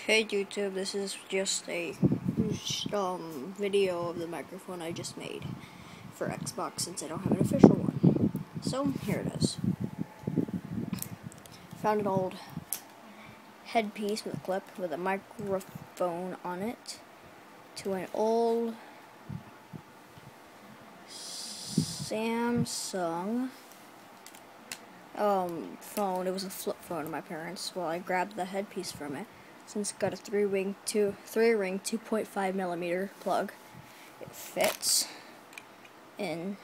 Hey YouTube, this is just a video of the microphone I just made for Xbox since I don't have an official one. So here it is. Found an old headpiece with a clip with a microphone on it to an old Samsung phone. It was a flip phone of my parents. Well, I grabbed the headpiece from it. Since it's got a three-ring 2.5mm plug, it fits in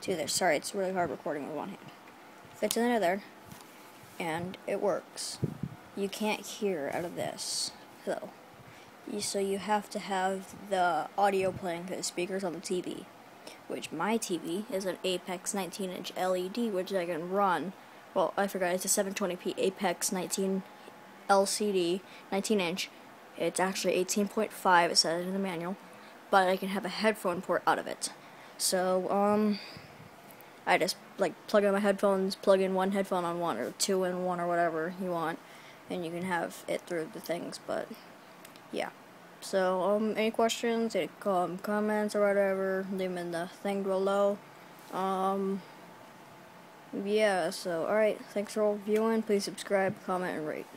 to there. Sorry, it's really hard recording with one hand. Fits in there, and it works. You can't hear out of this, though. So you have to have the audio playing through the speakers on the TV, which my TV is an Apex 19-inch LED, which I can run. Well, I forgot, it's a 720p Apex 19 LCD 19-inch. It's actually 18.5, it says in the manual, but I can have a headphone port out of it. So I just plug in my headphones, plug in one headphone on one, or two in one, or whatever you want, and you can have it through the things. But yeah, so any questions, any comments or whatever, leave them in the thing below. Yeah, so alright, thanks for all viewing. Please subscribe, comment, and rate.